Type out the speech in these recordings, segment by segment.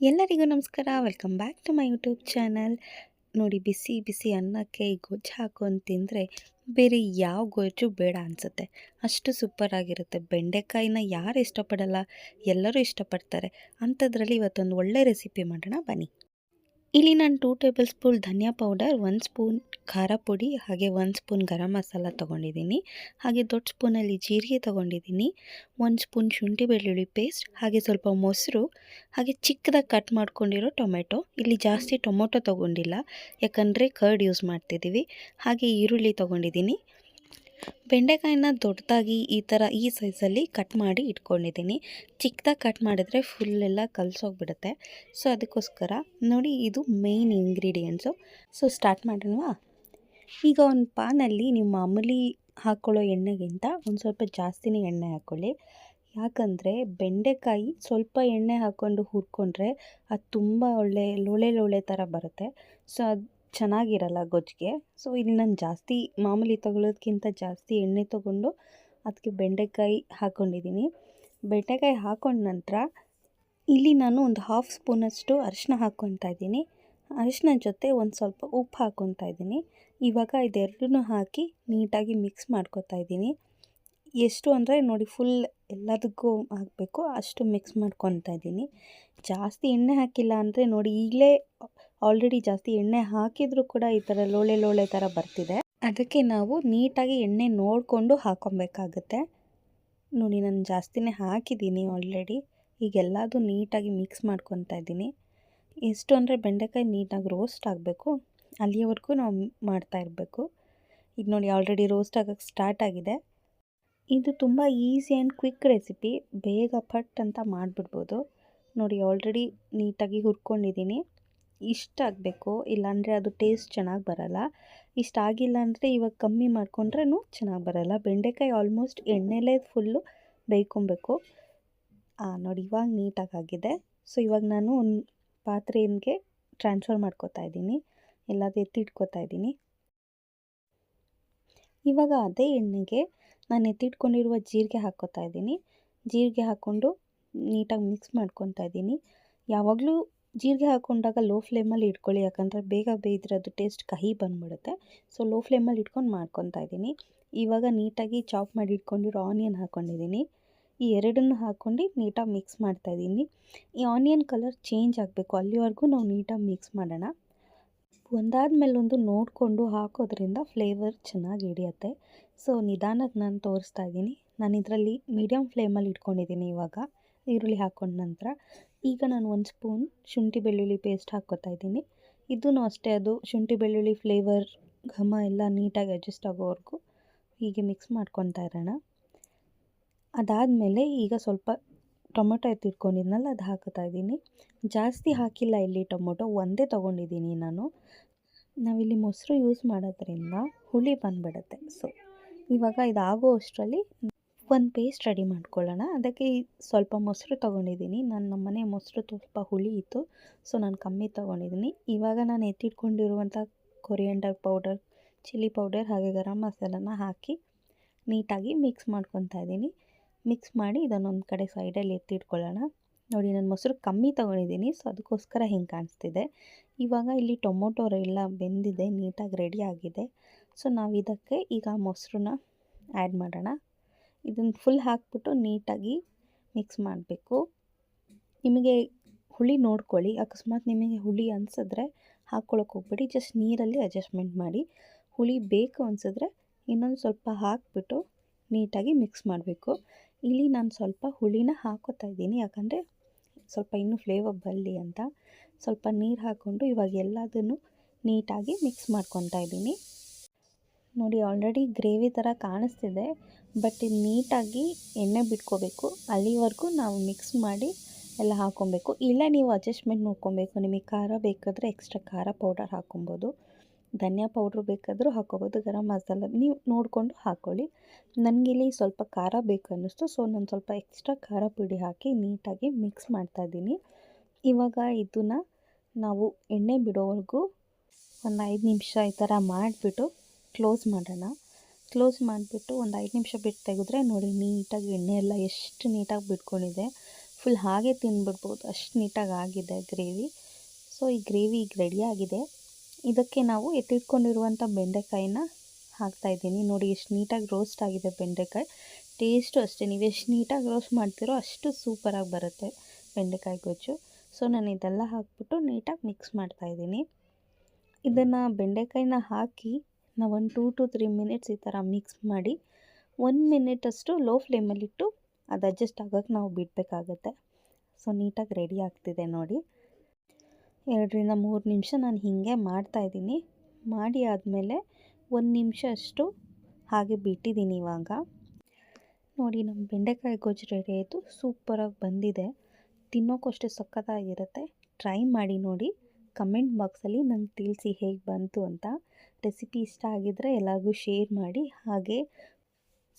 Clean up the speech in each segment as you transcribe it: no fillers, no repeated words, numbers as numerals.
ಎಲ್ಲರಿಗೂ ನಮಸ್ಕಾರ. Welcome back to my YouTube channel. ನೋಡಿ, ಬಿಸಿ ಬಿಸಿ ಅನ್ನಕ್ಕೆ ಗೊಜ್ಜು ಹಾಕೊಂಡು ತಿಂದರೆ ಬೇರೆ ಯಾವ ಗೊಜ್ಜು ಬೇಡ ಅನಿಸುತ್ತೆ. ಅಷ್ಟು ಸೂಪರಾಗಿರುತ್ತೆ. ಬೆಂಡೆಕಾಯಿನ ಯಾರು ಇಷ್ಟಪಡಲ್ಲ, ಎಲ್ಲರೂ ಇಷ್ಟಪಡ್ತಾರೆ. ಅಂಥದ್ರಲ್ಲಿ ಇವತ್ತೊಂದು ಒಳ್ಳೆ ರೆಸಿಪಿ ಮಾಡೋಣ ಬನ್ನಿ. ಇಲ್ಲಿ ನಾನು 2 ಟೇಬಲ್ ಸ್ಪೂನ್ ಧನಿಯಾ ಪೌಡರ್, 1 ಸ್ಪೂನ್ ಖಾರ ಪುಡಿ, ಹಾಗೆ 1 ಸ್ಪೂನ್ ಗರಂ ಮಸಾಲ ತೊಗೊಂಡಿದ್ದೀನಿ. ಹಾಗೆ ದೊಡ್ಡ ಸ್ಪೂನಲ್ಲಿ ಜೀರಿಗೆ ತೊಗೊಂಡಿದ್ದೀನಿ, 1 ಸ್ಪೂನ್ ಶುಂಠಿ ಬೆಳ್ಳುಳ್ಳಿ ಪೇಸ್ಟ್, ಹಾಗೆ ಸ್ವಲ್ಪ ಮೊಸರು, ಹಾಗೆ ಚಿಕ್ಕದಾಗಿ ಕಟ್ ಮಾಡ್ಕೊಂಡಿರೋ ಟೊಮೆಟೊ. ಇಲ್ಲಿ ಜಾಸ್ತಿ ಟೊಮೊಟೊ ತೊಗೊಂಡಿಲ್ಲ, ಯಾಕಂದರೆ ಕರ್ಡ್ ಯೂಸ್ ಮಾಡ್ತಿದ್ದೀವಿ. ಹಾಗೆ ಈರುಳ್ಳಿ ತೊಗೊಂಡಿದ್ದೀನಿ. ಬೆಂಡೆಕಾಯಿನ ದೊಡ್ಡದಾಗಿ ಈ ಸೈಜಲ್ಲಿ ಕಟ್ ಮಾಡಿ ಇಟ್ಕೊಂಡಿದ್ದೀನಿ. ಚಿಕ್ಕದಾಗಿ ಕಟ್ ಮಾಡಿದ್ರೆ ಫುಲ್ಲೆಲ್ಲ ಕಲಸೋಗ್ಬಿಡುತ್ತೆ. ಸೊ ಅದಕ್ಕೋಸ್ಕರ ನೋಡಿ, ಇದು ಮೇಯ್ನ್ ಇಂಗ್ರೀಡಿಯೆಂಟ್ಸು. ಸೊ ಸ್ಟಾರ್ಟ್ ಮಾಡೋಣವಾ? ಈಗ ಒಂದು ಪಾನಲ್ಲಿ ನೀವು ಮಾಮೂಲಿ ಹಾಕ್ಕೊಳ್ಳೋ ಎಣ್ಣೆಗಿಂತ ಒಂದು ಸ್ವಲ್ಪ ಜಾಸ್ತಿನೇ ಎಣ್ಣೆ ಹಾಕ್ಕೊಳ್ಳಿ. ಯಾಕಂದರೆ ಬೆಂಡೆಕಾಯಿ ಸ್ವಲ್ಪ ಎಣ್ಣೆ ಹಾಕ್ಕೊಂಡು ಹುರ್ಕೊಂಡ್ರೆ ಅದು ತುಂಬ ಒಳ್ಳೆ ಲೋಳೆ ಲೋಳೆ ಥರ ಬರುತ್ತೆ. ಸೊ ಅದು ಚೆನ್ನಾಗಿರಲ್ಲ ಗೊಜ್ಜಿಗೆ. ಸೊ ಇಲ್ಲಿ ನಾನು ಜಾಸ್ತಿ ಮಾಮೂಲಿ ತಗೊಳ್ಳೋದಕ್ಕಿಂತ ಜಾಸ್ತಿ ಎಣ್ಣೆ ತೊಗೊಂಡು ಅದಕ್ಕೆ ಬೆಂಡೆಕಾಯಿ ಹಾಕ್ಕೊಂಡಿದ್ದೀನಿ. ಬೆಂಡೆಕಾಯಿ ಹಾಕೊಂಡ ನಂತರ ಇಲ್ಲಿ ನಾನು ಒಂದು 1/2 ಸ್ಪೂನಷ್ಟು ಅರಿಶಿನ ಹಾಕ್ಕೊತಾ ಇದ್ದೀನಿ. ಅರಿಶಿನ ಜೊತೆ ಒಂದು ಸ್ವಲ್ಪ ಉಪ್ಪು ಹಾಕ್ಕೊತಾ ಇದ್ದೀನಿ. ಇವಾಗ ಇದೆರಡನ್ನೂ ಹಾಕಿ ನೀಟಾಗಿ ಮಿಕ್ಸ್ ಮಾಡ್ಕೊತಾ ಇದ್ದೀನಿ. ಎಷ್ಟು ಅಂದರೆ ನೋಡಿ, ಫುಲ್ ಎಲ್ಲದಕ್ಕೂ ಹಾಕಬೇಕು ಅಷ್ಟು ಮಿಕ್ಸ್ ಮಾಡ್ಕೊತಾ ಇದ್ದೀನಿ. ಜಾಸ್ತಿ ಎಣ್ಣೆ ಹಾಕಿಲ್ಲ ಅಂದರೆ ನೋಡಿ, ಈಗಲೇ ಆಲ್ರೆಡಿ ಜಾಸ್ತಿ ಎಣ್ಣೆ ಹಾಕಿದರೂ ಕೂಡ ಈ ಥರ ಲೋಳೆ ಲೋಳೆ ಥರ ಬರ್ತಿದೆ. ಅದಕ್ಕೆ ನಾವು ನೀಟಾಗಿ ಎಣ್ಣೆ ನೋಡಿಕೊಂಡು ಹಾಕ್ಕೊಬೇಕಾಗುತ್ತೆ. ನೋಡಿ, ನಾನು ಜಾಸ್ತಿನೇ ಹಾಕಿದ್ದೀನಿ ಆಲ್ರೆಡಿ. ಈಗ ಎಲ್ಲದೂ ನೀಟಾಗಿ ಮಿಕ್ಸ್ ಮಾಡ್ಕೊತಾ ಇದ್ದೀನಿ. ಎಷ್ಟು ಅಂದರೆ ಬೆಂಡೆಕಾಯಿ ನೀಟಾಗಿ ರೋಸ್ಟ್ ಆಗಬೇಕು, ಅಲ್ಲಿಯವರೆಗೂ ನಾವು ಮಾಡ್ತಾ ಇರಬೇಕು. ಈಗ ನೋಡಿ, ಆಲ್ರೆಡಿ ರೋಸ್ಟ್ ಆಗೋಕ್ಕೆ ಸ್ಟಾರ್ಟ್ ಆಗಿದೆ. ಇದು ತುಂಬ ಈಸಿ ಆ್ಯಂಡ್ ಕ್ವಿಕ್ ರೆಸಿಪಿ, ಬೇಗ ಪಟ್ ಅಂತ ಮಾಡಿಬಿಡ್ಬೋದು. ನೋಡಿ, ಆಲ್ರೆಡಿ ನೀಟಾಗಿ ಹುರ್ಕೊಂಡಿದ್ದೀನಿ. ಇಷ್ಟ ಆಗಬೇಕು, ಇಲ್ಲಾಂದರೆ ಅದು ಟೇಸ್ಟ್ ಚೆನ್ನಾಗಿ ಬರಲ್ಲ. ಇಷ್ಟ ಆಗಿಲ್ಲ ಅಂದರೆ ಇವಾಗ ಕಮ್ಮಿ ಮಾಡ್ಕೊಂಡ್ರೂ ಚೆನ್ನಾಗಿ ಬರಲ್ಲ. ಬೆಂಡೆಕಾಯಿ ಆಲ್ಮೋಸ್ಟ್ ಎಣ್ಣೆಲೇ ಫುಲ್ಲು ಬೇಯ್ಕೊಬೇಕು. ನೋಡಿ, ಇವಾಗ ನೀಟಾಗಿ ಆಗಿದೆ. ಸೊ ಇವಾಗ ನಾನು ಒಂದು ಪಾತ್ರೆಗೆ ಟ್ರಾನ್ಸ್ಫರ್ ಮಾಡ್ಕೊತಾ ಇದ್ದೀನಿ, ಎಲ್ಲದೂ ಎತ್ತಿಟ್ಕೊತಾ ಇದ್ದೀನಿ. ಇವಾಗ ಅದೇ ಎಣ್ಣೆಗೆ ನಾನು ಎತ್ತಿಟ್ಕೊಂಡಿರುವ ಜೀರಿಗೆ ಹಾಕ್ಕೊತಾ ಇದ್ದೀನಿ. ಜೀರಿಗೆ ಹಾಕ್ಕೊಂಡು ನೀಟಾಗಿ ಮಿಕ್ಸ್ ಮಾಡ್ಕೊತಾ ಇದ್ದೀನಿ. ಯಾವಾಗಲೂ ಜೀರಿಗೆ ಹಾಕ್ಕೊಂಡಾಗ ಲೋ ಫ್ಲೇಮಲ್ಲಿ ಇಟ್ಕೊಳ್ಳಿ, ಯಾಕಂದರೆ ಬೇಗ ಬೇಯಿದ್ರೆ ಅದು ಟೇಸ್ಟ್ ಕಹಿ ಬಂದುಬಿಡುತ್ತೆ. ಸೊ ಲೋ ಫ್ಲೇಮಲ್ಲಿ ಇಟ್ಕೊಂಡು ಮಾಡ್ಕೊತಾ ಇದ್ದೀನಿ. ಇವಾಗ ನೀಟಾಗಿ ಚಾಪ್ ಮಾಡಿ ಇಟ್ಕೊಂಡಿರೋ ಆನಿಯನ್ ಹಾಕ್ಕೊಂಡಿದ್ದೀನಿ. ಈ ಎರಡನ್ನು ಹಾಕ್ಕೊಂಡು ನೀಟಾಗಿ ಮಿಕ್ಸ್ ಮಾಡ್ತಾಯಿದ್ದೀನಿ. ಈ ಆನಿಯನ್ ಕಲರ್ ಚೇಂಜ್ ಆಗಬೇಕು, ಅಲ್ಲಿವರೆಗೂ ನಾವು ನೀಟಾಗಿ ಮಿಕ್ಸ್ ಮಾಡೋಣ. ಒಂದಾದ್ಮೇಲೆ ಒಂದು ನೋಡಿಕೊಂಡು ಹಾಕೋದ್ರಿಂದ ಫ್ಲೇವರ್ ಚೆನ್ನಾಗಿ ಹಿಡಿಯುತ್ತೆ. ಸೊ ನಿಧಾನಕ್ಕೆ ನಾನು ತೋರಿಸ್ತಾ ಇದ್ದೀನಿ. ನಾನು ಇದರಲ್ಲಿ ಮೀಡಿಯಮ್ ಫ್ಲೇಮಲ್ಲಿ ಇಟ್ಕೊಂಡಿದ್ದೀನಿ. ಇವಾಗ ಈರುಳ್ಳಿ ಹಾಕ್ಕೊಂಡ ನಂತರ ಈಗ ನಾನು 1 ಸ್ಪೂನ್ ಶುಂಠಿ ಬೆಳ್ಳುಳ್ಳಿ ಪೇಸ್ಟ್ ಹಾಕ್ಕೊತಾ ಇದ್ದೀನಿ. ಇದೂ ಅಷ್ಟೇ, ಅದು ಶುಂಠಿ ಬೆಳ್ಳುಳ್ಳಿ ಫ್ಲೇವರ್ ಘಮ ಎಲ್ಲ ನೀಟಾಗಿ ಅಡ್ಜಸ್ಟ್ ಆಗೋವರೆಗೂ ಹೀಗೆ ಮಿಕ್ಸ್ ಮಾಡ್ಕೊತಾ ಇರೋಣ. ಅದಾದಮೇಲೆ ಈಗ ಸ್ವಲ್ಪ ಟೊಮೊಟೊ ಎತ್ತಿಟ್ಕೊಂಡಿದ್ನಲ್ಲ ಅದು ಹಾಕ್ತಾ ಇದ್ದೀನಿ. ಜಾಸ್ತಿ ಹಾಕಿಲ್ಲ, ಇಲ್ಲಿ ಟೊಮೊಟೊ ಒಂದೇ ತೊಗೊಂಡಿದ್ದೀನಿ ನಾನು. ನಾವಿಲ್ಲಿ ಮೊಸರು ಯೂಸ್ ಮಾಡೋದ್ರಿಂದ ಹುಳಿ ಬಂದುಬಿಡುತ್ತೆ. ಸೊ ಇವಾಗ ಇದಾಗೋ ಅಷ್ಟರಲ್ಲಿ ಒಂದು ಪೇಸ್ಟ್ ರೆಡಿ ಮಾಡ್ಕೊಳ್ಳೋಣ. ಅದಕ್ಕೆ ಸ್ವಲ್ಪ ಮೊಸರು ತೊಗೊಂಡಿದ್ದೀನಿ. ನಮ್ಮನೆ ಮೊಸರು ಸ್ವಲ್ಪ ಹುಳಿ ಇತ್ತು, ಸೊ ನಾನು ಕಮ್ಮಿ ತೊಗೊಂಡಿದ್ದೀನಿ. ಇವಾಗ ನಾನು ಎತ್ತಿಟ್ಕೊಂಡಿರುವಂಥ ಕೊರಿಯಂಡರ್ ಪೌಡರ್, ಚಿಲ್ಲಿ ಪೌಡರ್ ಹಾಗೆ ಗರಂ ಮಸಾಲನ ಹಾಕಿ ನೀಟಾಗಿ ಮಿಕ್ಸ್ ಮಾಡ್ಕೊತಾ ಇದ್ದೀನಿ. ಮಿಕ್ಸ್ ಮಾಡಿ ಇದನ್ನೊಂದು ಕಡೆ ಸೈಡಲ್ಲಿ ಎತ್ತಿಟ್ಕೊಳ್ಳೋಣ. ನೋಡಿ, ನಾನು ಮೊಸರು ಕಮ್ಮಿ ತೊಗೊಂಡಿದ್ದೀನಿ, ಸೊ ಅದಕ್ಕೋಸ್ಕರ ಹಿಂಗೆ ಕಾಣಿಸ್ತಿದೆ. ಇವಾಗ ಇಲ್ಲಿ ಟೊಮೊಟೊ ಎಲ್ಲ ಬೆಂದಿದೆ, ನೀಟಾಗಿ ರೆಡಿ ಆಗಿದೆ. ಸೊ ನಾವು ಇದಕ್ಕೆ ಈಗ ಮೊಸರನ್ನ ಆ್ಯಡ್ ಮಾಡೋಣ. ಇದನ್ನು ಫುಲ್ ಹಾಕ್ಬಿಟ್ಟು ನೀಟಾಗಿ ಮಿಕ್ಸ್ ಮಾಡಬೇಕು. ನಿಮಗೆ ಹುಳಿ ನೋಡ್ಕೊಳ್ಳಿ, ಅಕಸ್ಮಾತ್ ನಿಮಗೆ ಹುಳಿ ಅನಿಸಿದ್ರೆ ಹಾಕ್ಕೊಳಕ್ಕೆ ಹೋಗ್ಬೇಡಿ, ಜಸ್ಟ್ ನೀರಲ್ಲಿ ಅಡ್ಜಸ್ಟ್ಮೆಂಟ್ ಮಾಡಿ. ಹುಳಿ ಬೇಕು ಅನಿಸಿದ್ರೆ ಇನ್ನೊಂದು ಸ್ವಲ್ಪ ಹಾಕ್ಬಿಟ್ಟು ನೀಟಾಗಿ ಮಿಕ್ಸ್ ಮಾಡಬೇಕು. ಇಲ್ಲಿ ನಾನು ಸ್ವಲ್ಪ ಹುಳಿನ ಹಾಕ್ಕೊತಾ ಇದ್ದೀನಿ, ಯಾಕಂದರೆ ಸ್ವಲ್ಪ ಇನ್ನೂ ಫ್ಲೇವರ್ ಬರಲಿ ಅಂತ. ಸ್ವಲ್ಪ ನೀರು ಹಾಕ್ಕೊಂಡು ಇವಾಗ ಎಲ್ಲದನ್ನು ನೀಟಾಗಿ ಮಿಕ್ಸ್ ಮಾಡ್ಕೊತಾ ಇದ್ದೀನಿ. ನೋಡಿ, ಆಲ್ರೆಡಿ ಗ್ರೇವಿ ಥರ ಕಾಣಿಸ್ತಿದೆ, ಬಟ್ ಇದು ನೀಟಾಗಿ ಎಣ್ಣೆ ಬಿಟ್ಕೋಬೇಕು. ಅಲ್ಲಿವರೆಗೂ ನಾವು ಮಿಕ್ಸ್ ಮಾಡಿ ಎಲ್ಲ ಹಾಕ್ಕೊಬೇಕು. ಇಲ್ಲ ನೀವು ಅಡ್ಜಸ್ಟ್ಮೆಂಟ್ ನೋಡ್ಕೊಬೇಕು, ನಿಮಗೆ ಖಾರ ಬೇಕಾದರೆ ಎಕ್ಸ್ಟ್ರಾ ಖಾರ ಪೌಡರ್ ಹಾಕ್ಕೊಬೋದು, ಧನಿಯಾ ಪೌಡ್ರು ಬೇಕಾದರೂ ಹಾಕ್ಕೊಬೋದು, ಗರಂ ಮಸಾಲ ನೀವು ನೋಡಿಕೊಂಡು ಹಾಕ್ಕೊಳ್ಳಿ. ನನಗಿಲ್ಲಿ ಸ್ವಲ್ಪ ಖಾರ ಬೇಕು ಅನ್ನಿಸ್ತು, ಸೊ ನಾನು ಸ್ವಲ್ಪ ಎಕ್ಸ್ಟ್ರಾ ಖಾರ ಪುಡಿ ಹಾಕಿ ನೀಟಾಗಿ ಮಿಕ್ಸ್ ಮಾಡ್ತಾಯಿದ್ದೀನಿ. ಇವಾಗ ಇದನ್ನು ನಾವು ಎಣ್ಣೆ ಬಿಡೋವರೆಗೂ ಒಂದು 5 ನಿಮಿಷ ಈ ಥರ ಮಾಡಿಬಿಟ್ಟು ಕ್ಲೋಸ್ ಮಾಡೋಣ. ಕ್ಲೋಸ್ ಮಾಡಿಬಿಟ್ಟು ಒಂದು 5 ನಿಮಿಷ ಬಿಟ್ಟು ತೆಗೆದ್ರೆ ನೋಡಿ, ನೀಟಾಗಿ ಎಣ್ಣೆ ಎಲ್ಲ ಎಷ್ಟು ನೀಟಾಗಿ ಬಿಟ್ಕೊಂಡಿದೆ. ಫುಲ್ ಹಾಗೆ ತಿಂದ್ಬಿಡ್ಬೋದು, ಅಷ್ಟು ನೀಟಾಗಿ ಆಗಿದೆ ಗ್ರೇವಿ. ಸೊ ಈ ಗ್ರೇವಿ ಈಗ ರೆಡಿಯಾಗಿದೆ. ಇದಕ್ಕೆ ನಾವು ಎತ್ತಿಟ್ಕೊಂಡಿರುವಂಥ ಬೆಂಡೆಕಾಯಿನ ಹಾಕ್ತಾಯಿದ್ದೀನಿ. ನೋಡಿ ಎಷ್ಟು ನೀಟಾಗಿ ರೋಸ್ಟ್ ಆಗಿದೆ ಬೆಂಡೆಕಾಯಿ. ಟೇಸ್ಟು ಅಷ್ಟೇ, ನೀವು ಎಷ್ಟು ನೀಟಾಗಿ ರೋಸ್ಟ್ ಮಾಡ್ತೀರೋ ಅಷ್ಟು ಸೂಪರಾಗಿ ಬರುತ್ತೆ ಬೆಂಡೆಕಾಯಿ ಗೊಜ್ಜು. ಸೊ ನಾನು ಇದೆಲ್ಲ ಹಾಕ್ಬಿಟ್ಟು ನೀಟಾಗಿ ಮಿಕ್ಸ್ ಮಾಡ್ತಾಯಿದ್ದೀನಿ. ಇದನ್ನು ಬೆಂಡೆಕಾಯಿನ ಹಾಕಿ ನಾವು ಒಂದು 2 to 3 ಮಿನಿಟ್ಸ್ ಈ ಥರ ಮಿಕ್ಸ್ ಮಾಡಿ 1 ಮಿನಿಟಷ್ಟು ಲೋ ಫ್ಲೇಮಲ್ಲಿಟ್ಟು ಅದು ಅಡ್ಜಸ್ಟ್ ಆಗೋಕ್ಕೆ ನಾವು ಬಿಡಬೇಕಾಗತ್ತೆ. ಸೊ ನೀಟಾಗಿ ರೆಡಿ ಆಗ್ತಿದೆ ನೋಡಿ. 2ರಿಂದ 3 ನಿಮಿಷ ನಾನು ಹೀಗೆ ಮಾಡ್ತಾಯಿದ್ದೀನಿ. ಮಾಡಿ ಆದಮೇಲೆ 1 ನಿಮಿಷ ಅಷ್ಟು ಹಾಗೆ ಬಿಟ್ಟಿದ್ದೀನಿ. ಇವಾಗ ನೋಡಿ ನಮ್ಮ ಬೆಂಡೆಕಾಯಿ ಗೊಜ್ಜು ರೆಡಿ ಆಯಿತು. ಸೂಪರಾಗಿ ಬಂದಿದೆ, ತಿನ್ನೋಕ್ಕೂ ಅಷ್ಟೇ ಸಖತ್ತಾಗಿರುತ್ತೆ. ಟ್ರೈ ಮಾಡಿ ನೋಡಿ, ಕಮೆಂಟ್ ಬಾಕ್ಸಲ್ಲಿ ನಂಗೆ ತಿಳಿಸಿ ಹೇಗೆ ಬಂತು ಅಂತ. ರೆಸಿಪಿ ಇಷ್ಟ ಆಗಿದ್ದರೆ ಎಲ್ಲರಿಗೂ ಶೇರ್ ಮಾಡಿ, ಹಾಗೆ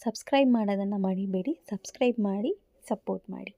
ಸಬ್ಸ್ಕ್ರೈಬ್ ಮಾಡೋದನ್ನು ಮರಿಬೇಡಿ. ಸಬ್ಸ್ಕ್ರೈಬ್ ಮಾಡಿ ಸಪೋರ್ಟ್ ಮಾಡಿ.